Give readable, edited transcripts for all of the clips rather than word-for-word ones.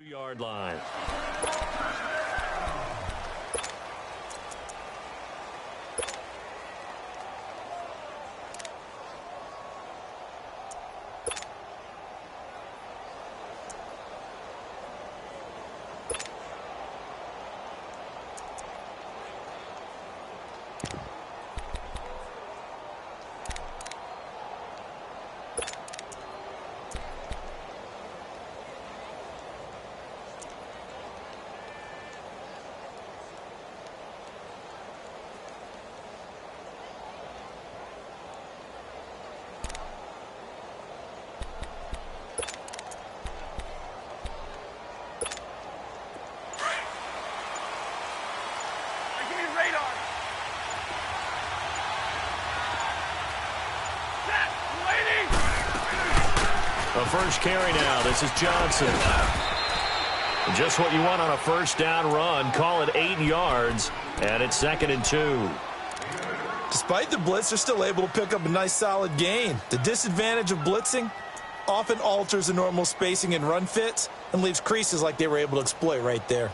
Yard line. A first carry now. This is Johnson. Just what you want on a first down run. Call it 8 yards, and it's 2nd and 2. Despite the blitz, they're still able to pick up a nice solid gain. The disadvantage of blitzing often alters the normal spacing and run fits and leaves creases like they were able to exploit right there.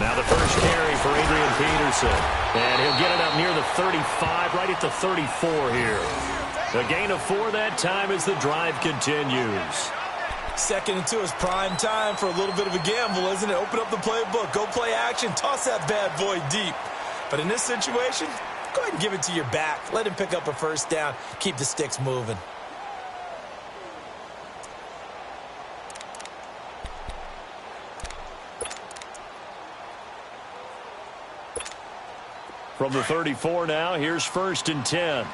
Now the first carry for Adrian Peterson. And he'll get it up near the 35, right at the 34 here. A gain of 4 that time as the drive continues. 2nd and 2 is prime time for a little bit of a gamble, isn't it? Open up the playbook, go play action, toss that bad boy deep. But in this situation, go ahead and give it to your back. Let him pick up a first down, keep the sticks moving. From the 34 now, here's 1st and 10.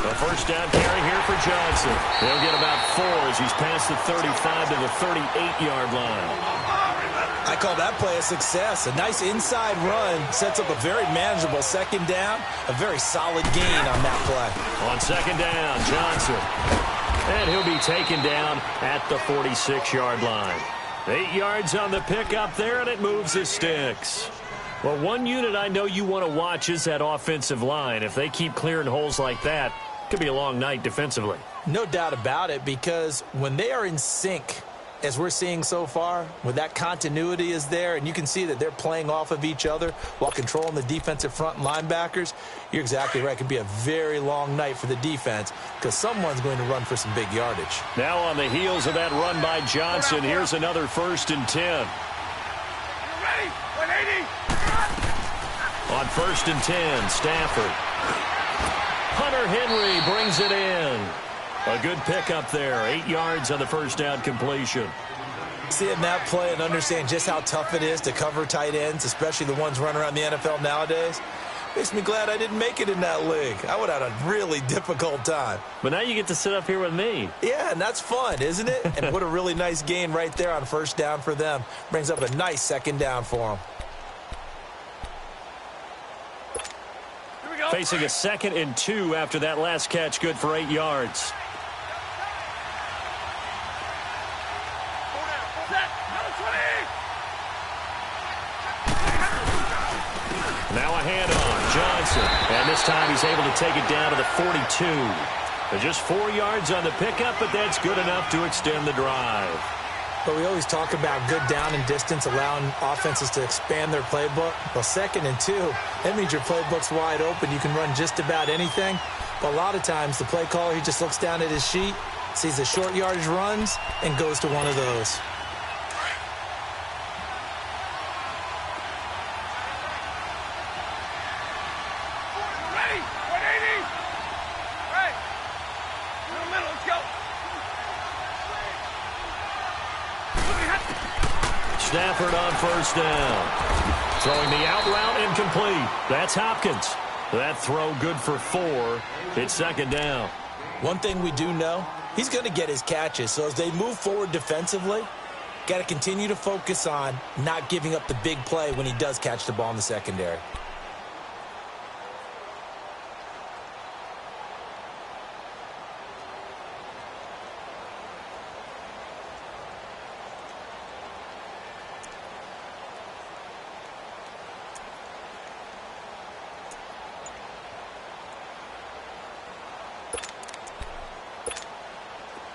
A first down carry here for Johnson. He'll get about 4 as he's past the 35 to the 38-yard line. I call that play a success. A nice inside run sets up a very manageable 2nd down. A very solid gain on that play. On 2nd down, Johnson. And he'll be taken down at the 46-yard line. 8 yards on the pickup there, and it moves the sticks. Well, one unit I know you want to watch is that offensive line. If they keep clearing holes like that, it could be a long night defensively. No doubt about it, because when they are in sync, as we're seeing so far, when that continuity is there and you can see that they're playing off of each other while controlling the defensive front and linebackers, you're exactly right. It could be a very long night for the defense because someone's going to run for some big yardage. Now on the heels of that run by Johnson, here's another 1st and 10. Ready? 180. On 1st and 10, Stafford. Hunter Henry brings it in. A good pickup there. 8 yards on the first down completion. Seeing that play and understand just how tough it is to cover tight ends, especially the ones running around the NFL nowadays, makes me glad I didn't make it in that league. I would have had a really difficult time. But now you get to sit up here with me. Yeah, and that's fun, isn't it? And what a really nice gain right there on 1st down for them. Brings up a nice 2nd down for them. Facing a 2nd and 2 after that last catch, good for 8 yards. Now a handoff, Johnson. And this time he's able to take it down to the 42. Just 4 yards on the pickup, but that's good enough to extend the drive. But we always talk about good down and distance, allowing offenses to expand their playbook. Well, 2nd and 2, that means your playbook's wide open. You can run just about anything. But a lot of times, the play caller, he just looks down at his sheet, sees the short yardage runs, and goes to one of those. Ready? 180. Right. In the middle. Let's go. Stafford on first down. Throwing the out route incomplete. That's Hopkins. That throw good for 4. It's second down. One thing we do know, he's going to get his catches. So as they move forward defensively, got to continue to focus on not giving up the big play when he does catch the ball in the secondary.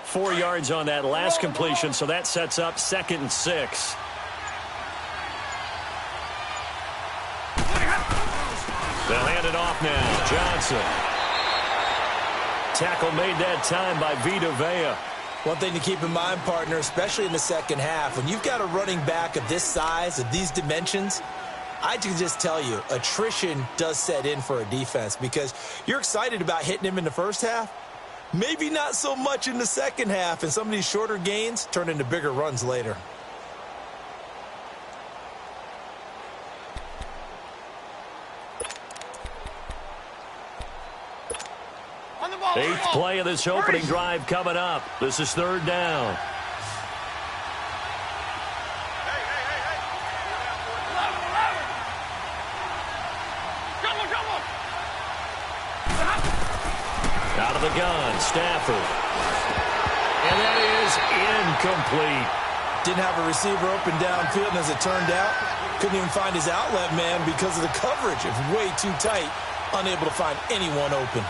Four yards on that last completion, so that sets up 2nd and 6. They'll hand it off now. Johnson. Tackle made that time by Vita Vea. One thing to keep in mind, partner, especially in the second half, when you've got a running back of this size, of these dimensions, I can just tell you, attrition does set in for a defense because you're excited about hitting him in the first half. Maybe not so much in the second half, and some of these shorter gains turn into bigger runs later. On the ball. 8th play of this opening drive coming up. This is 3rd down. Out of the gun, Stafford. And that is incomplete. Didn't have a receiver open downfield, and as it turned out, couldn't even find his outlet man because of the coverage. It was way too tight, unable to find anyone open.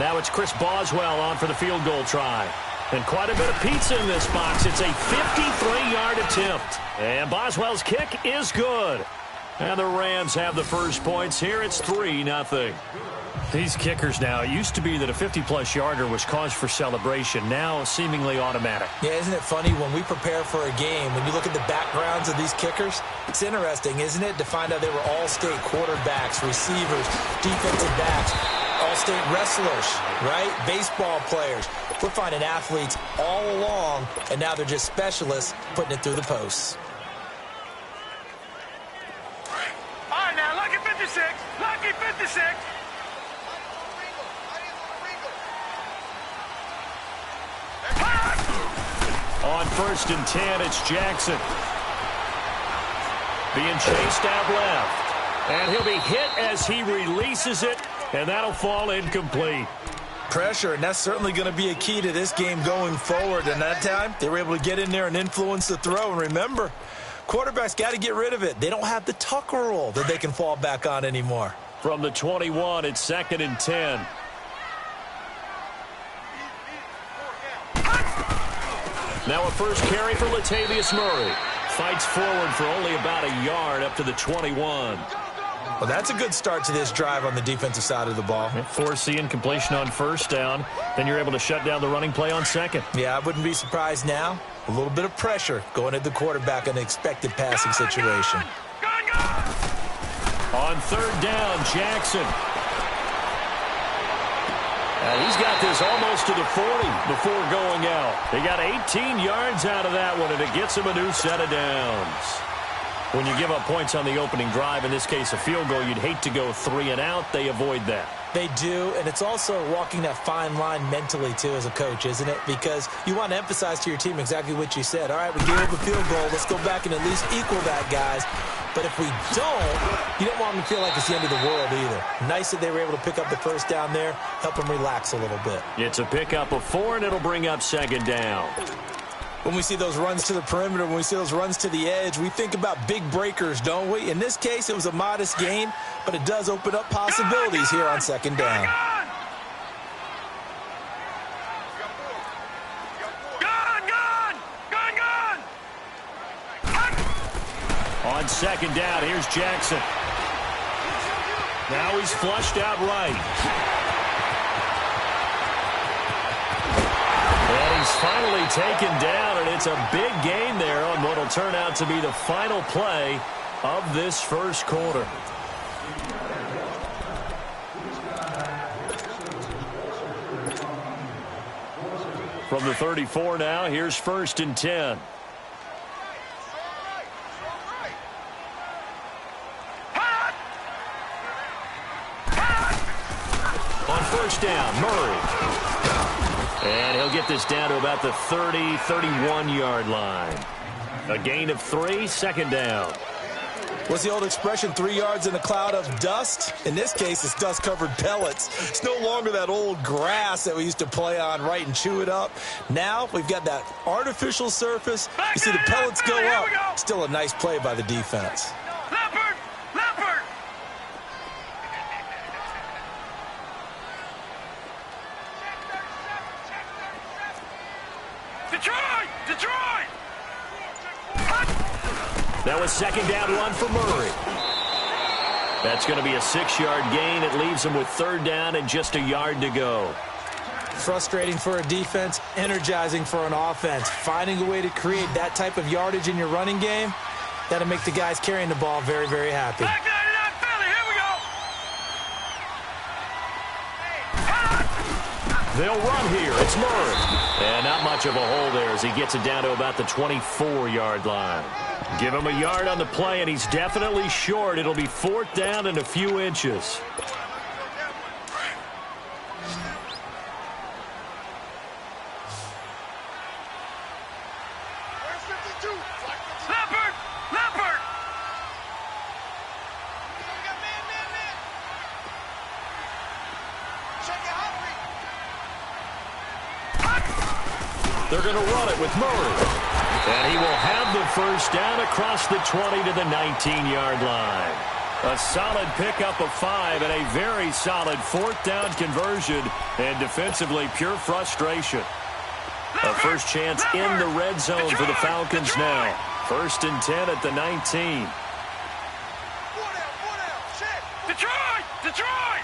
Now it's Chris Boswell on for the field goal try. And quite a bit of pizza in this box. It's a 53-yard attempt. And Boswell's kick is good. And the Rams have the first points here. It's 3-0. These kickers now, it used to be that a 50-plus yarder was cause for celebration. Now seemingly automatic. Yeah, isn't it funny when we prepare for a game, when you look at the backgrounds of these kickers, it's interesting, isn't it, to find out they were all-state quarterbacks, receivers, defensive backs, all-state wrestlers, right? Baseball players. We're finding athletes all along, and now they're just specialists putting it through the posts. All right, now, lucky 56. Lucky 56. On 1st and 10, it's Jackson. Being chased out left. And he'll be hit as he releases it, and that'll fall incomplete. Pressure, and that's certainly going to be a key to this game going forward. And that time, they were able to get in there and influence the throw. And remember, quarterbacks got to get rid of it. They don't have the tuck roll that they can fall back on anymore. From the 21, it's 2nd and 10. Now a first carry for Latavius Murray. Fights forward for only about a yard up to the 21. Well, that's a good start to this drive on the defensive side of the ball. Forcing completion on first down. Then you're able to shut down the running play on second. Yeah, I wouldn't be surprised now. A little bit of pressure going at the quarterback in an expected passing situation. On 3rd down, Jackson. He's got this almost to the 40 before going out. He got 18 yards out of that one, and it gets him a new set of downs. When you give up points on the opening drive, in this case a field goal, you'd hate to go 3 and out. They avoid that. They do, and it's also walking that fine line mentally, too, as a coach, isn't it? Because you want to emphasize to your team exactly what you said. All right, we gave up a field goal. Let's go back and at least equal that, guys. But if we don't, you don't want them to feel like it's the end of the world either. Nice that they were able to pick up the first down there, help them relax a little bit. It's a pickup of 4, and it'll bring up 2nd down. When we see those runs to the perimeter, when we see those runs to the edge, we think about big breakers, don't we? In this case, it was a modest gain, but it does open up possibilities here on 2nd down. On 2nd down, here's Jackson. Now he's flushed out right. And he's finally taken down, and it's a big gain there on what will turn out to be the final play of this first quarter. From the 34 now, here's 1st and 10. first down. Murray. And he'll get this down to about the 30, 31-yard line. A gain of 3, second down. What's the old expression, 3 yards in a cloud of dust? In this case, it's dust-covered pellets. It's no longer that old grass that we used to play on, right, and chew it up. Now we've got that artificial surface. You see the pellets go up. Still a nice play by the defense. Leopard! Leopard! Detroit! Detroit! That was second down run for Murray. That's going to be a 6-yard gain. It leaves him with third down and just a yard to go. Frustrating for a defense, energizing for an offense. Finding a way to create that type of yardage in your running game, that'll make the guys carrying the ball very, very happy. Back 99 Philly, here we go! They'll run here. It's Murray. And not much of a hole there as he gets it down to about the 24-yard line. Give him a yard on the play, and he's definitely short. It'll be fourth down and a few inches. Leopard! Leopard! They're going to run it with Murray. And he will have the first down across the 20 to the 19-yard line. A solid pickup of 5 and a very solid fourth down conversion. And defensively, pure frustration. A first chance in the red zone for the Falcons now. First and 10 at the 19. Detroit! Detroit!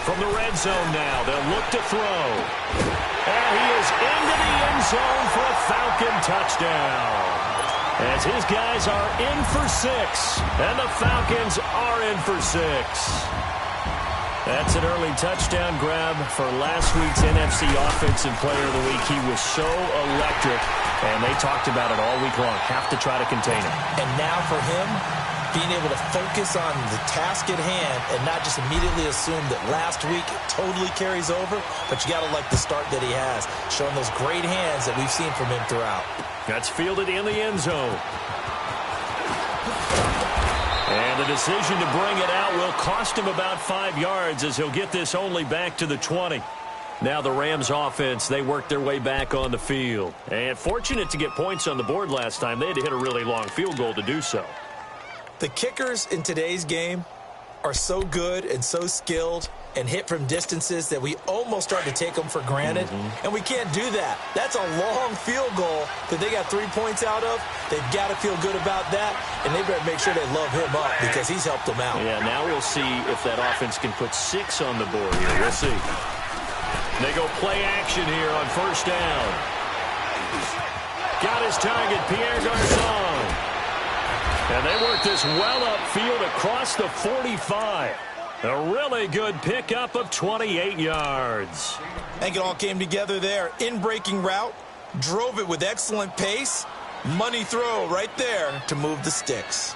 From the red zone now, they'll look to throw. And he is into the end zone for a Falcon touchdown. As his guys are in for 6, and the Falcons are in for 6. That's an early touchdown grab for last week's NFC Offensive Player of the Week. He was so electric, and they talked about it all week long. Have to try to contain him. And now for him, being able to focus on the task at hand and not just immediately assume that last week it totally carries over, but you got to like the start that he has, showing those great hands that we've seen from him throughout. That's fielded in the end zone. And the decision to bring it out will cost him about 5 yards as he'll get this only back to the 20. Now the Rams offense, they work their way back on the field. And fortunate to get points on the board last time. They had to hit a really long field goal to do so. The kickers in today's game are so good and so skilled and hit from distances that we almost start to take them for granted, and we can't do that. That's a long field goal that they got 3 points out of. They've got to feel good about that, and they better make sure they love him up because he's helped them out. Yeah, now we'll see if that offense can put 6 on the board here. We'll see. They go play action here on first down. Got his target, Pierre Garçon. And they work this well upfield across the 45. A really good pickup of 28 yards. I think it all came together there. In-breaking route, drove it with excellent pace. Money throw right there to move the sticks.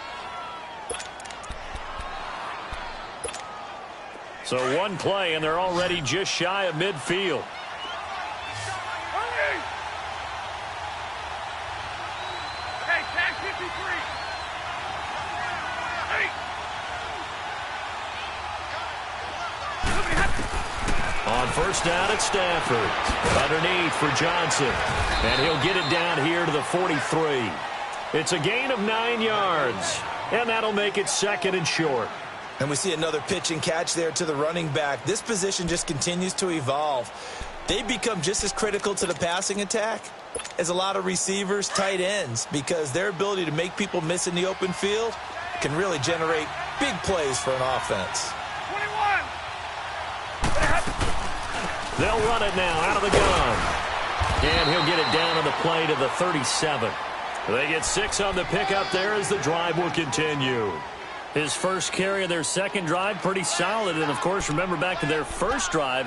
So one play, and they're already just shy of midfield. Hey, tag 53. On first down at Stafford. Underneath for Johnson. And he'll get it down here to the 43. It's a gain of 9 yards. And that'll make it second and short. And we see another pitch and catch there to the running back. This position just continues to evolve. They become just as critical to the passing attack as a lot of receivers, tight ends, because their ability to make people miss in the open field can really generate big plays for an offense. 21. They'll run it now out of the gun. And he'll get it down on the play to the 37. They get 6 on the pickup there as the drive will continue. His first carry of their second drive, pretty solid. And, of course, remember back to their first drive,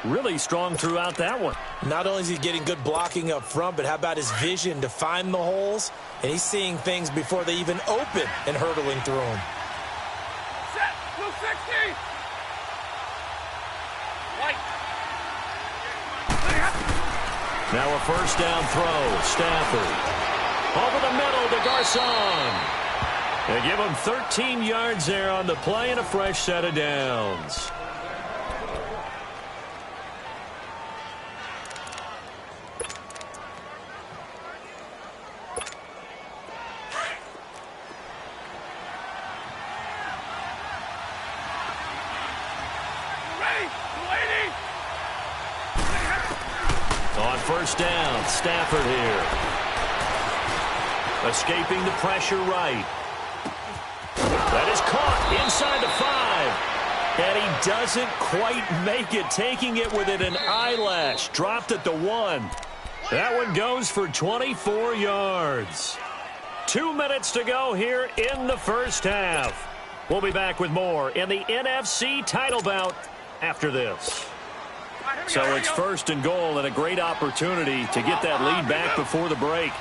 really strong throughout that one. Not only is he getting good blocking up front, but how about his vision to find the holes? And he's seeing things before they even open and hurdling through them. Set. Blue 60. Now a first down throw. Stafford. Over the middle to Garcon. They give him 13 yards there on the play and a fresh set of downs. On first down, Stafford here. Escaping the pressure right. That is caught inside the 5. And he doesn't quite make it, taking it within an eyelash. Dropped at the 1. That one goes for 24 yards. 2 minutes to go here in the first half. We'll be back with more in the NFC title bout after this. So it's first and goal and a great opportunity to get that lead back before the break.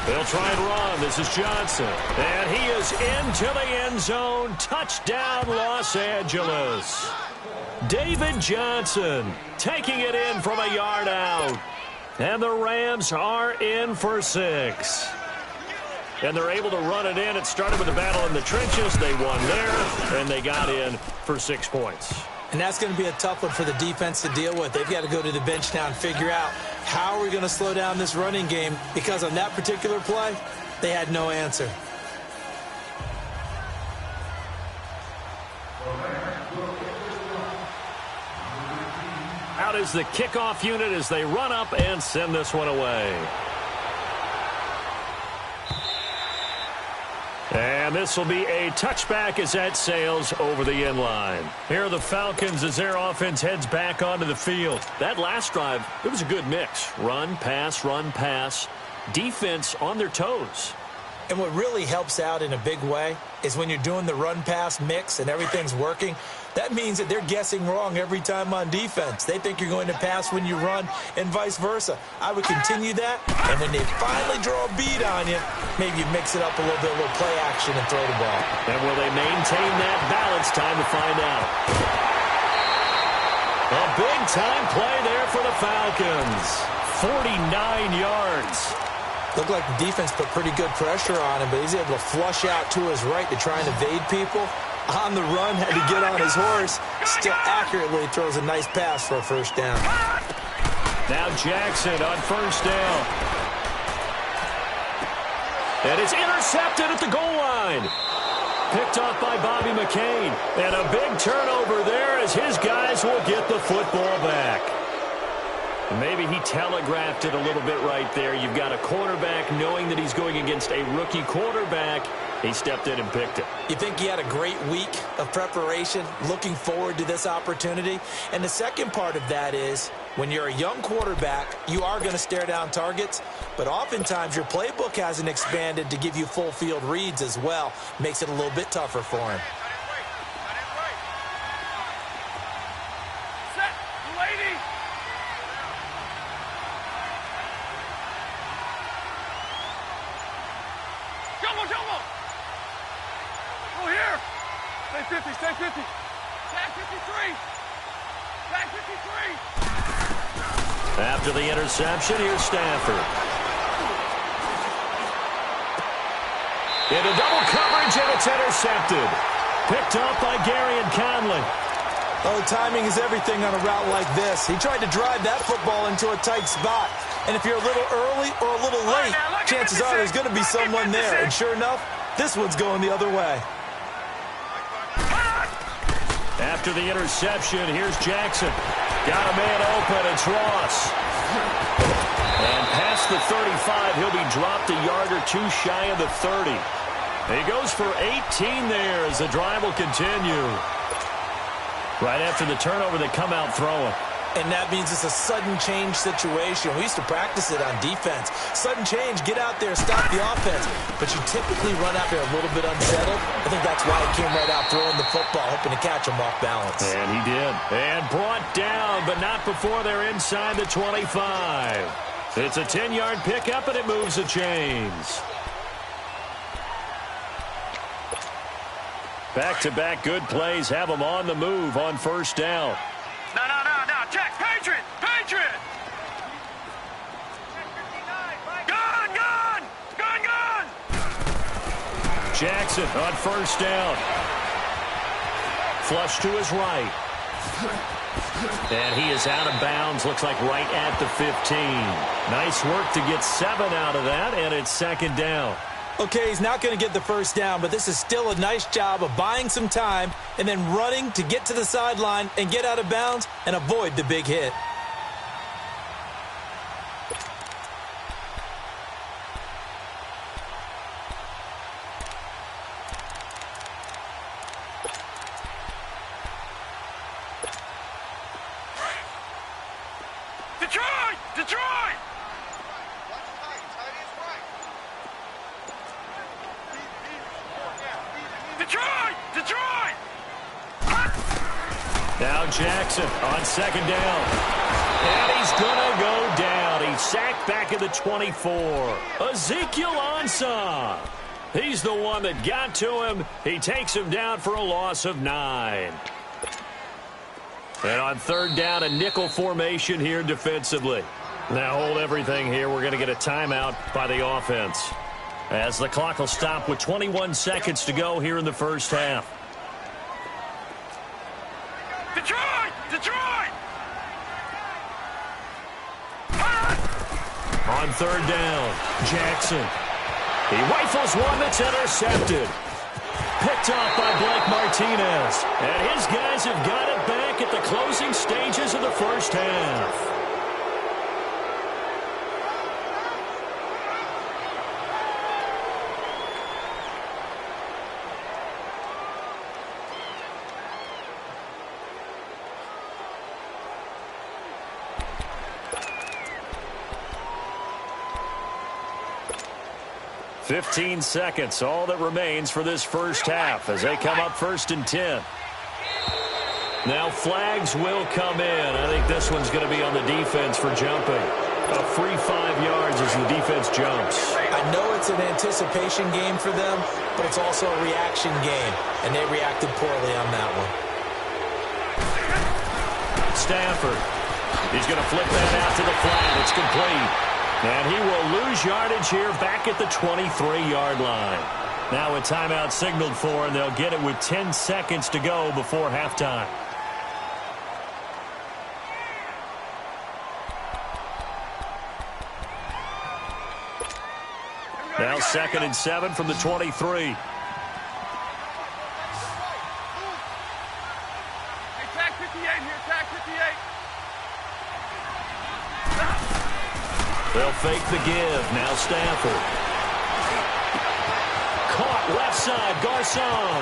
They'll try and run. This is Johnson. And he is into the end zone. Touchdown, Los Angeles. David Johnson taking it in from a yard out. And the Rams are in for 6. And they're able to run it in. It started with a battle in the trenches. They won there, and they got in for 6 points. And that's going to be a tough one for the defense to deal with. They've got to go to the bench now and figure out how are we going to slow down this running game, because on that particular play, they had no answer. Out is the kickoff unit as they run up and send this one away. And this will be a touchback as that sails over the end line. Here are the Falcons as their offense heads back onto the field. That last drive, it was a good mix. Run, pass, defense on their toes. And what really helps out in a big way is when you're doing the run-pass mix and everything's working, that means that they're guessing wrong every time on defense. They think you're going to pass when you run and vice versa. I would continue that, and when they finally draw a bead on you, maybe you mix it up a little bit, a little play action and throw the ball. And will they maintain that balance? Time to find out. A big-time play there for the Falcons. 49 yards. Looked like the defense put pretty good pressure on him, but he's able to flush out to his right to try and evade people. On the run, had to get on his horse. Still accurately throws a nice pass for a first down. Now Jackson on first down. And it's intercepted at the goal line. Picked off by Bobby McCain. And a big turnover there as his guys will get the football back. Maybe he telegraphed it a little bit right there. You've got a quarterback knowing that he's going against a rookie quarterback. He stepped in and picked it. You think he had a great week of preparation, looking forward to this opportunity? And the second part of that is, when you're a young quarterback, you are going to stare down targets, but oftentimes your playbook hasn't expanded to give you full field reads as well. Makes it a little bit tougher for him. Stay 50. Tag 53. Tag 53. After the interception, here's Stafford. Into double coverage, and it's intercepted. Picked up by Gary and Conley. Oh, timing is everything on a route like this. He tried to drive that football into a tight spot. And if you're a little early or a little late, chances are there's going to be someone there. And sure enough, this one's going the other way. After the interception, here's Jackson. Got a man open. It's Ross. And past the 35, he'll be dropped a yard or two shy of the 30. He goes for 18 there as the drive will continue. Right after the turnover, they come out throwing. And that means it's a sudden change situation. We used to practice it on defense. Sudden change, get out there, stop the offense. But you typically run out there a little bit unsettled. I think that's why he came right out throwing the football, hoping to catch him off balance. And he did. And brought down, but not before they're inside the 25. It's a 10-yard pickup, and it moves the chains. Back-to-back good plays have them on the move on first down. No. Check. Patriot. Gun. Jackson on first down. Flush to his right. And he is out of bounds, looks like right at the 15. Nice work to get 7 out of that, and it's second down. Okay, he's not going to get the first down, but this is still a nice job of buying some time and then running to get to the sideline and get out of bounds and avoid the big hit. Detroit! Now Jackson on second down. And he's going to go down. He's sacked back at the 24. Ezekiel Ansah. He's the one that got to him. He takes him down for a loss of 9. And on third down, a nickel formation here defensively. Now hold everything here. We're going to get a timeout by the offense, as the clock will stop with 21 seconds to go here in the first half. Detroit! On third down, Jackson. He rifles one that's intercepted. Picked off by Blake Martinez. And his guys have got it back at the closing stages of the first half. "15 seconds, all that remains for this first half as they come up first and 10. Now flags will come in. I think this one's going to be on the defense for jumping. A free 5 yards as the defense jumps. I know it's an anticipation game for them, but it's also a reaction game, and they reacted poorly on that one. Stafford. He's going to flip that out to the flat. It's complete. And he will lose yardage here back at the 23-yard line. Now a timeout signaled for, and they'll get it with 10 seconds to go before halftime. Now 2nd and 7 from the 23. Tag 58 here, tag 58. They'll fake the give. Now Stafford. Caught left side, Garcon.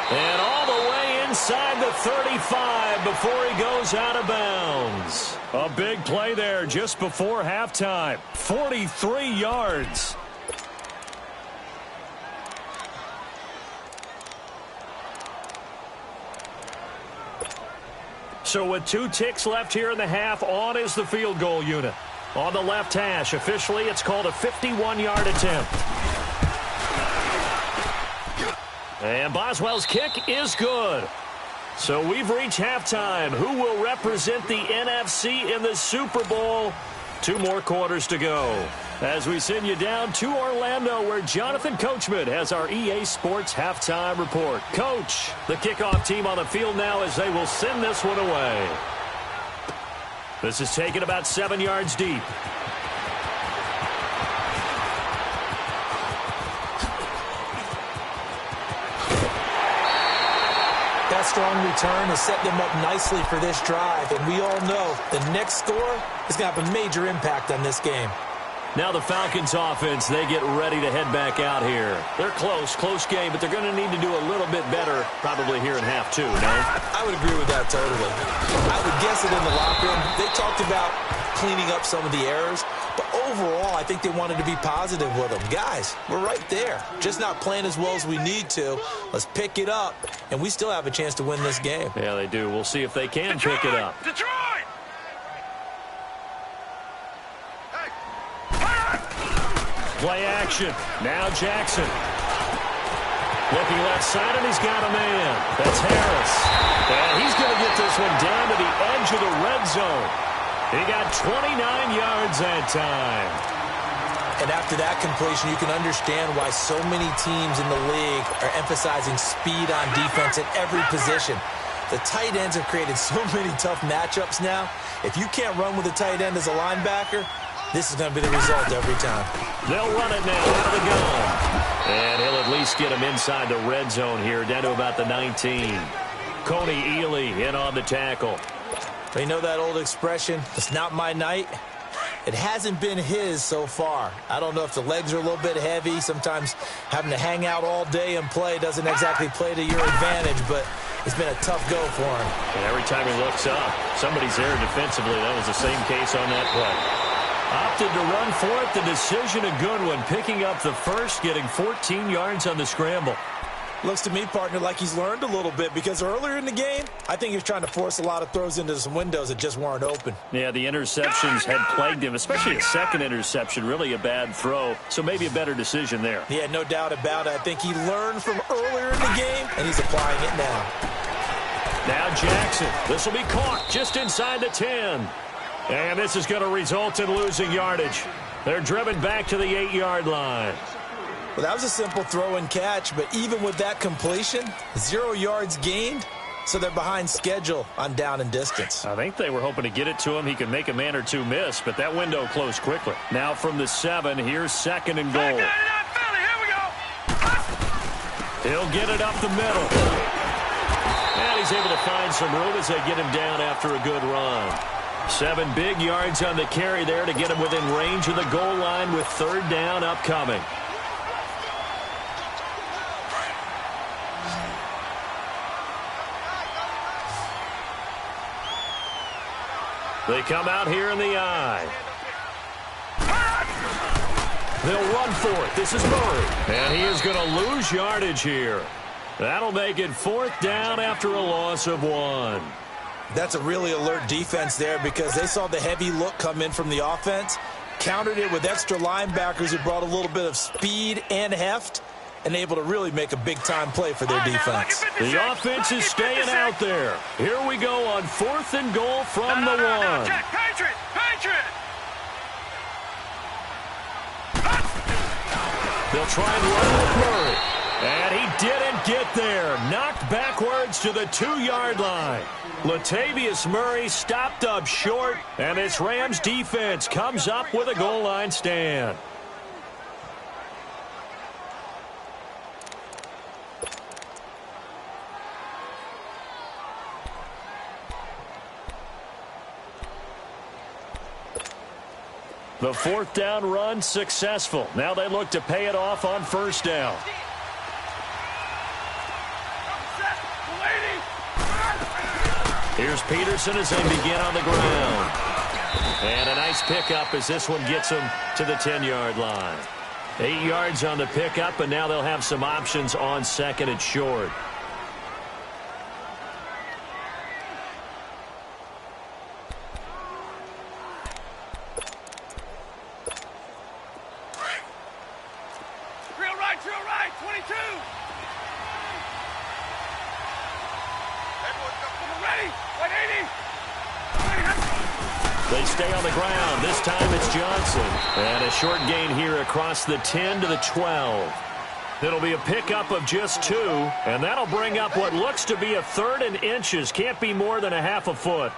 And all the way inside the 35 before he goes out of bounds. A big play there just before halftime. 43 yards. So with 2 ticks left here in the half, on is the field goal unit. On the left hash, officially it's called a 51-yard attempt. And Boswell's kick is good. So we've reached halftime. Who will represent the NFC in the Super Bowl? 2 more quarters to go. As we send you down to Orlando, where Jonathan Coachman has our EA Sports halftime report. Coach, the kickoff team on the field now as they will send this one away. This is taken about 7 yards deep. That strong return has set them up nicely for this drive, and we all know the next score is going to have a major impact on this game. Now the Falcons offense, they get ready to head back out here. They're close game, but they're going to need to do a little bit better probably here in half 2, no? I would agree with that totally. I would guess it in the locker room. They talked about cleaning up some of the errors, but overall I think they wanted to be positive with them. Guys, we're right there. Just not playing as well as we need to. Let's pick it up, and we still have a chance to win this game. Yeah, they do. We'll see if they can pick it up. Detroit! Play action. Now Jackson. Looking left side, and he's got a man. That's Harris. And he's going to get this one down to the edge of the red zone. He got 29 yards that time. And after that completion, you can understand why so many teams in the league are emphasizing speed on defense at every position. The tight ends have created so many tough matchups now. If you can't run with a tight end as a linebacker, this is going to be the result every time. They'll run it now out of the gun. And he'll at least get him inside the red zone here, down to about the 19. Coney Ely in on the tackle. You know that old expression, it's not my night? It hasn't been his so far. I don't know if the legs are a little bit heavy. Sometimes having to hang out all day and play doesn't exactly play to your advantage, but it's been a tough go for him. And every time he looks up, somebody's there defensively. That was the same case on that play. Opted to run for it. The decision a good one. Picking up the first, getting 14 yards on the scramble. Looks to me, partner, like he's learned a little bit because earlier in the game, I think he was trying to force a lot of throws into some windows that just weren't open. Yeah, the interceptions had plagued him, especially a second interception, really a bad throw, so maybe a better decision there. Yeah, no doubt about it. I think he learned from earlier in the game, and he's applying it now. Now Jackson. This will be caught just inside the 10. And this is going to result in losing yardage. They're driven back to the 8-yard line. Well, that was a simple throw and catch, but even with that completion, 0 yards gained, so they're behind schedule on down and distance. I think they were hoping to get it to him. He could make a man or two miss, but that window closed quickly. Now from the 7, here's 2nd and goal. He'll get it up the middle. And he's able to find some room as they get him down after a good run. 7 big yards on the carry there to get him within range of the goal line with 3rd down upcoming. They come out here in the eye. They'll run for it. This is Murray. And he is going to lose yardage here. That'll make it 4th down after a loss of 1. That's a really alert defense there because they saw the heavy look come in from the offense, countered it with extra linebackers who brought a little bit of speed and heft, and able to really make a big-time play for their defense. The offense is staying out there. Here we go on 4th and goal from the 1. Patriot! They'll try and run with Murray. And he didn't get there. Knocked backwards to the 2-yard line. Latavius Murray stopped up short, and this Rams defense comes up with a goal line stand. The 4th down run successful. Now they look to pay it off on 1st down. Here's Peterson as they begin on the ground. And a nice pickup as this one gets them to the 10-yard line. 8 yards on the pickup, and now they'll have some options on 2nd and short. Drill right, 22. Ready, 180. They stay on the ground. This time it's Johnson. And a short gain here across the 10 to the 12. It'll be a pickup of just 2, and that'll bring up what looks to be a 3rd and inches. Can't be more than a half a foot.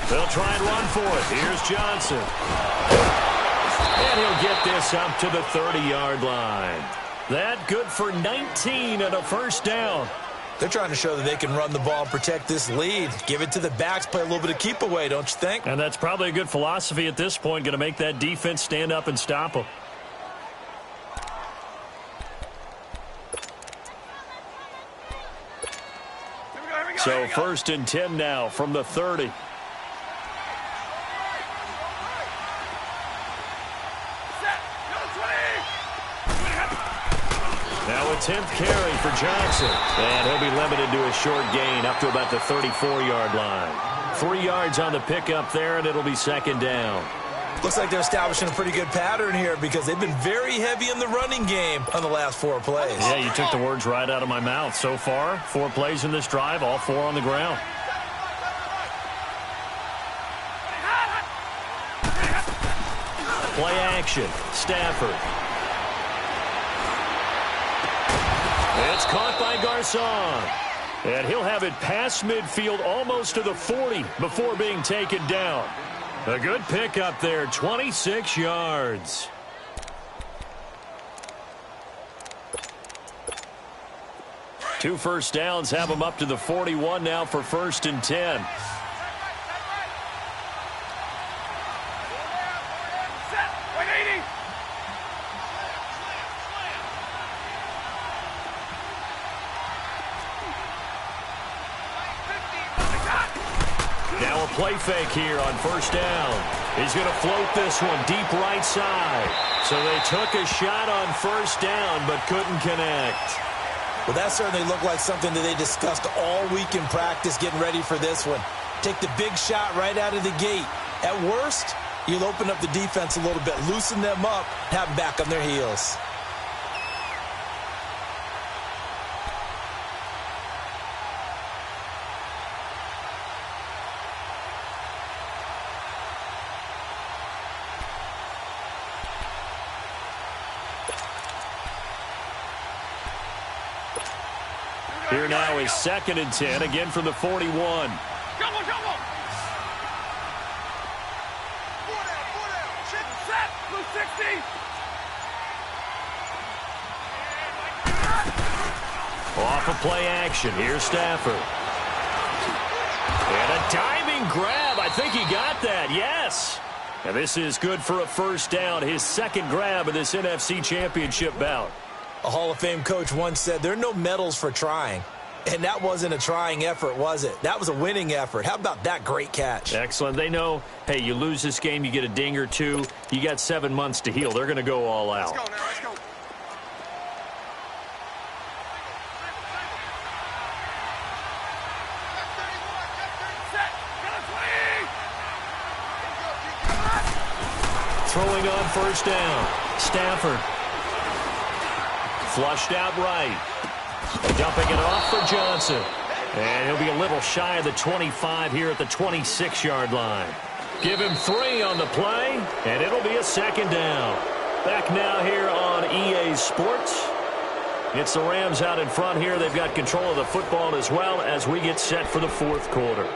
They'll try and run for it. Here's Johnson. And he'll get this up to the 30-yard line. That good for 19 and a 1st down. They're trying to show that they can run the ball and protect this lead. Give it to the backs, play a little bit of keep away, don't you think? And that's probably a good philosophy at this point, going to make that defense stand up and stop them. So 1st and 10 now from the 30. Now a 10th carry for Johnson. And he'll be limited to a short gain up to about the 34-yard line. 3 yards on the pickup there, and it'll be second down. Looks like they're establishing a pretty good pattern here because they've been very heavy in the running game on the last 4 plays. Yeah, you took the words right out of my mouth. So far, 4 plays in this drive, all 4 on the ground. Play action. Stafford. It's caught by Garcon. And he'll have it past midfield almost to the 40 before being taken down. A good pickup there, 26 yards. Two first downs have him up to the 41 now for 1st and 10. Now a play fake here on 1st down. He's going to float this one deep right side. So they took a shot on 1st down but couldn't connect. Well, that certainly looked like something that they discussed all week in practice getting ready for this one. Take the big shot right out of the gate. At worst, you'll open up the defense a little bit, loosen them up, have them back on their heels. Here now is 2nd and 10, again from the 41. Come on, come on. 4 down. Set. Blue 60. Off a play action. Here's Stafford. And a diving grab. I think he got that. Yes. And this is good for a 1st down. His 2nd grab of this NFC Championship bout. A Hall of Fame coach once said there are no medals for trying. And that wasn't a trying effort, was it? That was a winning effort. How about that great catch? Excellent. They know, hey, you lose this game, you get a ding or 2. You got 7 months to heal. They're going to go all out. Let's go now, let's go. Throwing on 1st down. Stafford. Flushed out right. Dumping it off for Johnson. And he'll be a little shy of the 25 here at the 26-yard line. Give him 3 on the play, and it'll be a 2nd down. Back now here on EA Sports. It's the Rams out in front here. They've got control of the football as well as we get set for the 4th quarter.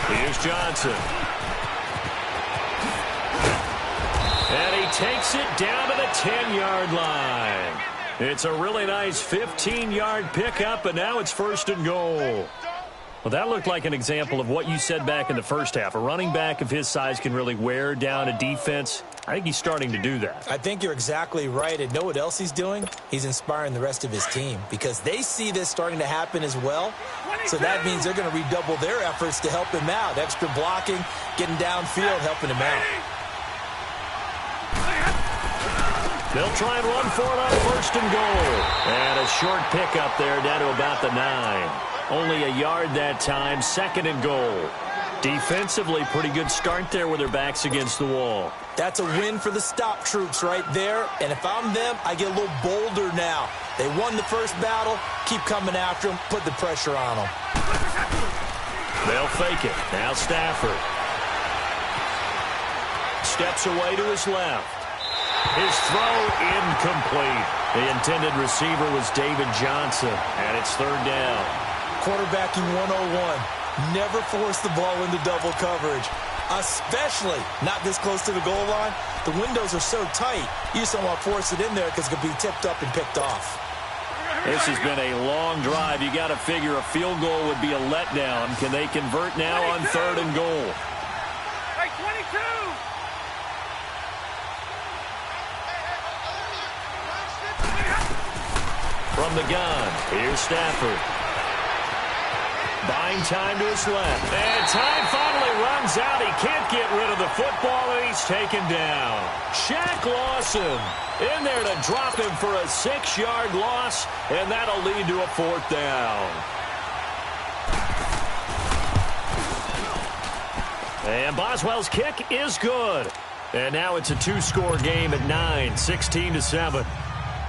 Here's Johnson. And he takes it down to the 10-yard line. It's a really nice 15-yard pickup, and now it's 1st and goal. Well, that looked like an example of what you said back in the first half. A running back of his size can really wear down a defense. I think he's starting to do that. I think you're exactly right. And know what else he's doing? He's inspiring the rest of his team because they see this starting to happen as well. So that means they're going to redouble their efforts to help him out. Extra blocking, getting downfield, helping him out. They'll try and run for it on 1st and goal. And a short pickup there down to about the 9. Only a yard that time, 2nd and goal. Defensively, pretty good start there with their backs against the wall. That's a win for the stop troops right there. And if I'm them, I get a little bolder now. They won the first battle. Keep coming after them. Put the pressure on them. They'll fake it. Now Stafford. Steps away to his left. His throw incomplete. The intended receiver was David Johnson, and it's 3rd down. Quarterbacking 101. Never force the ball into double coverage, especially not this close to the goal line. The windows are so tight, you just don't want to force it in there because it could be tipped up and picked off. This has been a long drive. You got to figure a field goal would be a letdown. Can they convert now on 3rd and goal? Hey, 22! From the gun, here's Stafford. Buying time to his left. And time finally runs out. He can't get rid of the football, and he's taken down. Shaq Lawson in there to drop him for a 6-yard loss, and that'll lead to a 4th down. And Boswell's kick is good. And now it's a 2-score game at 9, 16-7.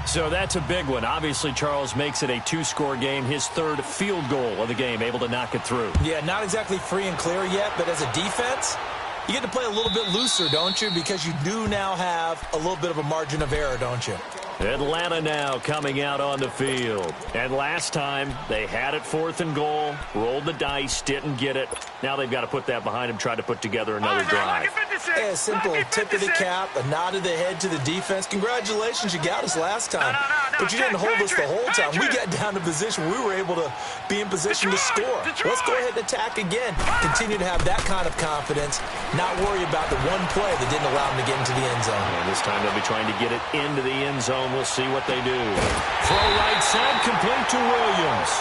So that's a big one. Obviously, Charles makes it a 2-score game, his 3rd field goal of the game, able to knock it through. Yeah, not exactly free and clear yet, but as a defense, you get to play a little bit looser, don't you? Because you do now have a little bit of a margin of error, don't you? Atlanta now coming out on the field. And last time, they had it 4th and goal, rolled the dice, didn't get it. Now they've got to put that behind them, try to put together another drive. A simple tip of the cap, a nod of the head to the defense. Congratulations, you got us last time. But you didn't hold us the whole time. We got down to position. We were able to be in position to score. Let's go ahead and attack again. Continue to have that kind of confidence, not worry about the one play that didn't allow them to get into the end zone. And this time they'll be trying to get it into the end zone. We'll see what they do. Throw right side, complete to Williams.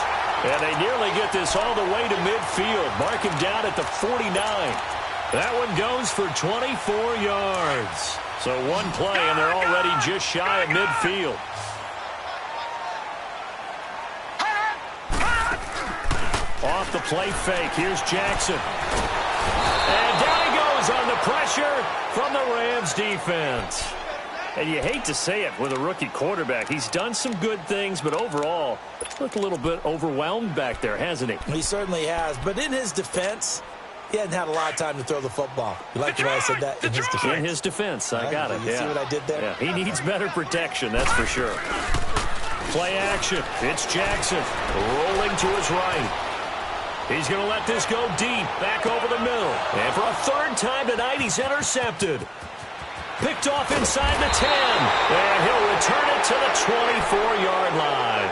And they nearly get this all the way to midfield. Mark him down at the 49. That one goes for 24 yards. So one play, and they're already just shy of midfield. Off the play fake. Here's Jackson. And down he goes on the pressure from the Rams defense. And you hate to say it with a rookie quarterback. He's done some good things, but overall, looked a little bit overwhelmed back there, hasn't he? He certainly has. But in his defense, he hadn't had a lot of time to throw the football. You like the way I said that? In his defense. In his defense. I got it. You see what I did there? Yeah. He needs better protection, that's for sure. Play action. It's Jackson rolling to his right. He's going to let this go deep, back over the middle. And for a 3rd time tonight, he's intercepted. Picked off inside the 10. And he'll return it to the 24-yard line.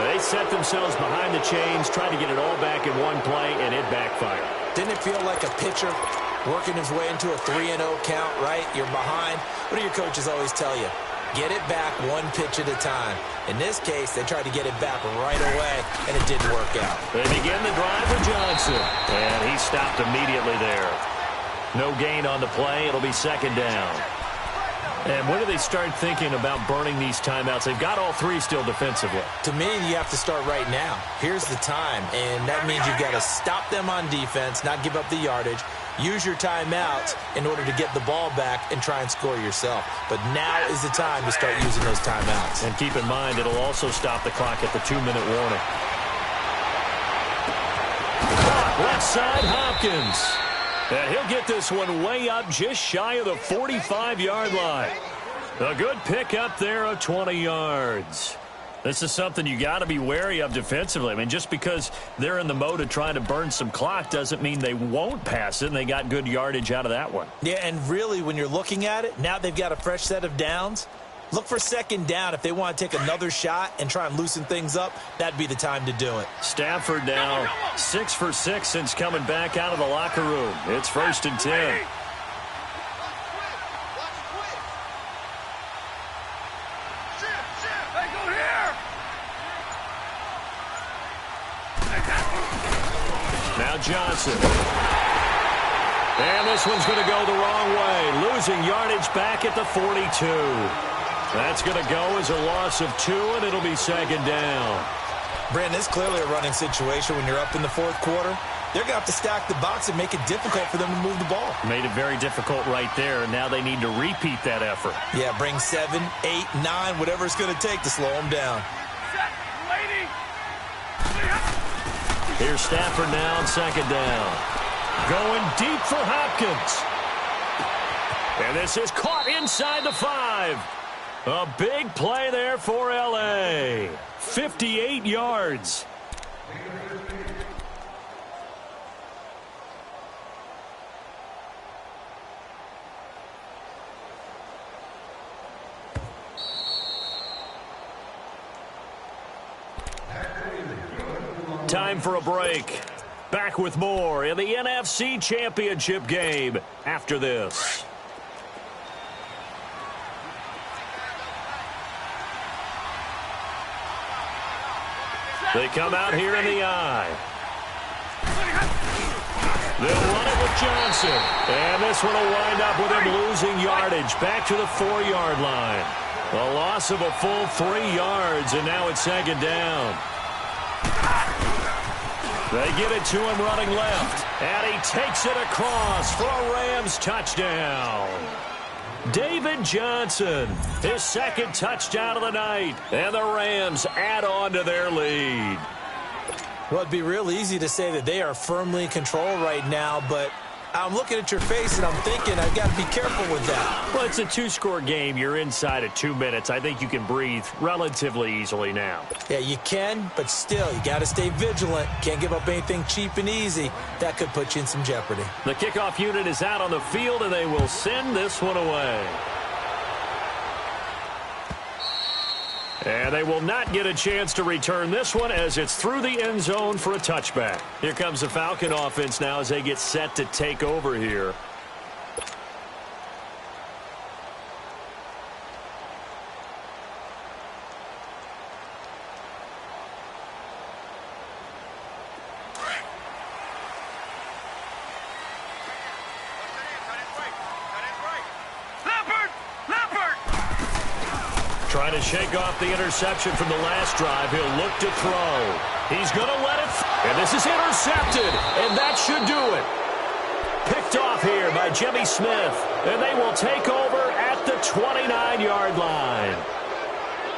They set themselves behind the chains, trying to get it all back in one play, and it backfired. Didn't it feel like a pitcher working his way into a 3-0 count, right? You're behind. What do your coaches always tell you? Get it back one pitch at a time. In this case, they tried to get it back right away, and it didn't work out. They begin the drive with Johnson, and he stopped immediately there. No gain on the play. It'll be 2nd down. And when do they start thinking about burning these timeouts? They've got all 3 still defensively. To me, you have to start right now. Here's the time, and that means you've got to stop them on defense, not give up the yardage, use your timeouts in order to get the ball back and try and score yourself. But now is the time to start using those timeouts. And keep in mind, it'll also stop the clock at the 2-minute warning. Left side, Hopkins. And he'll get this one way up just shy of the 45-yard line. A good pickup there of 20 yards. This is something you got to be wary of defensively. I mean, just because they're in the mode of trying to burn some clock doesn't mean they won't pass it, and they got good yardage out of that one. Yeah, and really, when you're looking at it, now they've got a fresh set of downs. Look for 2nd down. If they want to take another shot and try and loosen things up, that'd be the time to do it. Stafford now 6 for 6 since coming back out of the locker room. It's 1st and 10. Hey, go here! Now Johnson. And this one's going to go the wrong way. Losing yardage back at the 42. That's going to go as a loss of 2, and it'll be 2nd down. Brandon, it's clearly a running situation when you're up in the 4th quarter. They're going to have to stack the box and make it difficult for them to move the ball. Made it very difficult right there. Now they need to repeat that effort. Yeah, bring 7, 8, 9, whatever it's going to take to slow them down. Set, lady! Here's Stafford now on 2nd down. Going deep for Hopkins. And this is caught inside the 5. A big play there for L.A. 58 yards. time for a break. Back with more in the NFC Championship game after this. They come out here in the eye. They'll run it with Johnson. And this one will wind up with him losing yardage back to the 4-yard line. A loss of a full 3 yards, and now it's second down. They get it to him running left, and he takes it across for a Rams touchdown. David Johnson, his second touchdown of the night, and the Rams add on to their lead. Well, it'd be real easy to say that they are firmly in control right now, but I'm looking at your face and I'm thinking I've got to be careful with that. Well, it's a 2-score game. You're inside of 2 minutes. I think you can breathe relatively easily now. Yeah, you can, but still, you got to stay vigilant. Can't give up anything cheap and easy. That could put you in some jeopardy. The kickoff unit is out on the field, and they will send this one away. And they will not get a chance to return this one as it's through the end zone for a touchback. Here comes the Falcon offense now as they get set to take over here. Trying to shake off the interception from the last drive. He'll look to throw. He's going to let it. And this is intercepted. And that should do it. Picked off here by Jimmy Smith. And they will take over at the 29-yard line.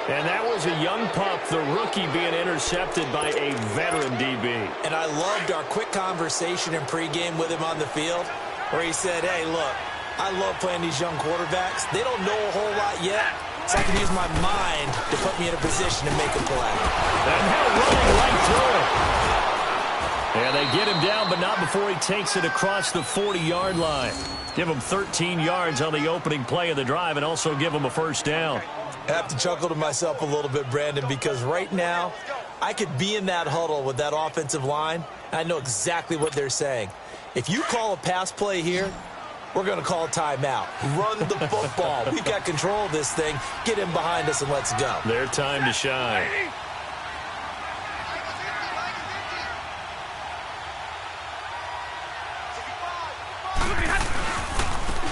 And that was a young pup, the rookie, being intercepted by a veteran DB. And I loved our quick conversation in pregame with him on the field where he said, hey, look, I love playing these young quarterbacks. They don't know a whole lot yet. So I can use my mind to put me in a position to make a play. And now running right through it. And they get him down, but not before he takes it across the 40-yard line. Give him 13 yards on the opening play of the drive and also give him a first down. I have to chuckle to myself a little bit, Brandon, because right now I could be in that huddle with that offensive line. I know exactly what they're saying. If you call a pass play here, we're going to call a timeout. Run the football. We've got control of this thing. Get him behind us and let's go. Their time to shine.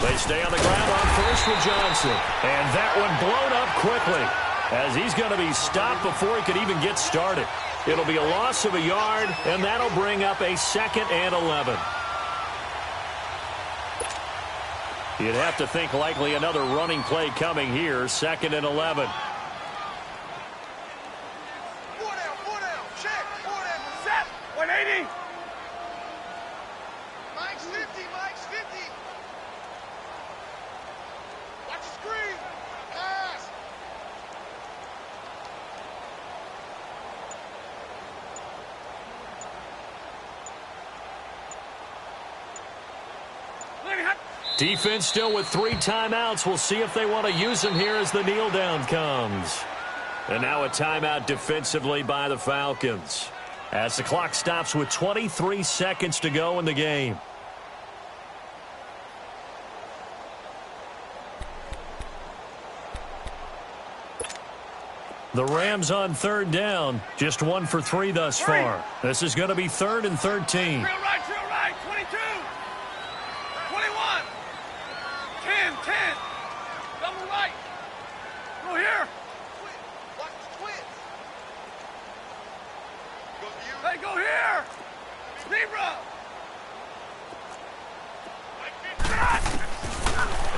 They stay on the ground on first with Johnson. And that one blown up quickly as he's going to be stopped before he could even get started. It'll be a loss of a yard, and that'll bring up a 2nd and 11. You'd have to think likely another running play coming here, 2nd and 11. 4 down, check, 4 down, set, 180. Mike's 50, Mike's 50. Watch the screen, pass. Defense still with 3 timeouts. We'll see if they want to use them here as the kneel down comes. And now a timeout defensively by the Falcons as the clock stops with 23 seconds to go in the game. The Rams on 3rd down, just 1 for 3 thus far. This is going to be 3rd and 13. Drill right, 22. 21. 10. Double right. Go here. Watch the twins. Hey, go here. Zebra.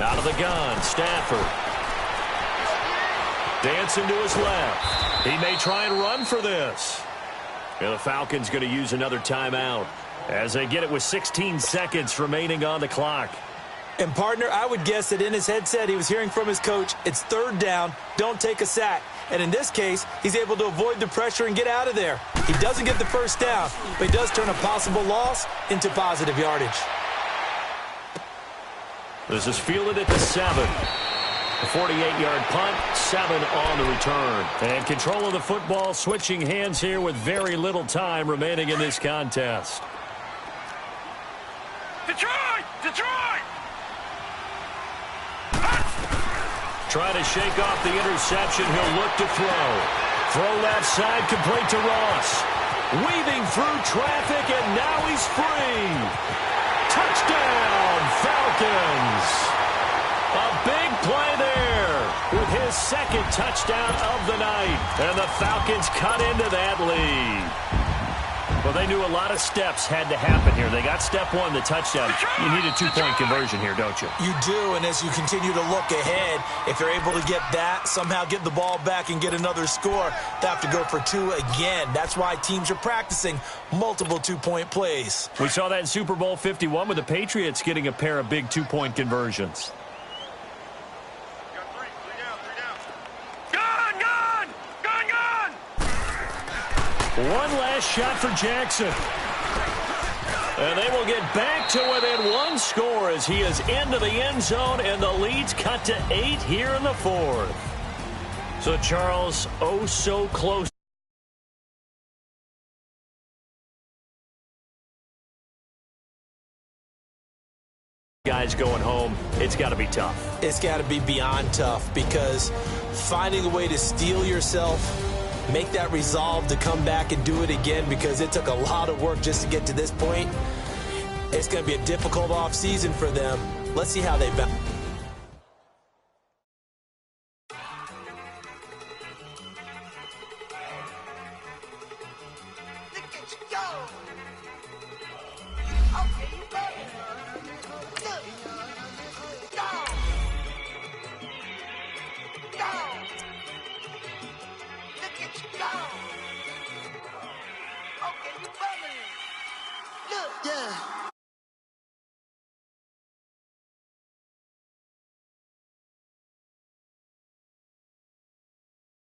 Out of the gun, Stafford. Dancing to his left. He may try and run for this. And the Falcons going to use another timeout as they get it with 16 seconds remaining on the clock. And, partner, I would guess that in his headset he was hearing from his coach, it's 3rd down, don't take a sack. And in this case, he's able to avoid the pressure and get out of there. He doesn't get the first down, but he does turn a possible loss into positive yardage. This is fielded at the 7. A 48-yard punt, 7 on the return. And control of the football switching hands here with very little time remaining in this contest. Detroit! Detroit! Trying to shake off the interception. He'll look to throw. Throw left side, complete to Ross. Weaving through traffic, and now he's free. Touchdown, Falcons. A big play there with his second touchdown of the night. And the Falcons cut into that lead. Well, they knew a lot of steps had to happen here. They got step one, the touchdown. You need a two-point conversion here, don't you? You do, and as you continue to look ahead, if you're able to get that, somehow get the ball back and get another score, they have to go for 2 again. That's why teams are practicing multiple two-point plays. We saw that in Super Bowl 51 with the Patriots getting a pair of big two-point conversions. One last shot for Jackson. And they will get back to within 1 score as he is into the end zone, and the lead's cut to 8 here in the fourth. So, Charles, oh so close. Guys going home, it's got to be tough. It's got to be beyond tough, because finding a way to steel yourself, make that resolve to come back and do it again, because it took a lot of work just to get to this point. It's going to be a difficult offseason for them. Let's see how they bounce. Yeah.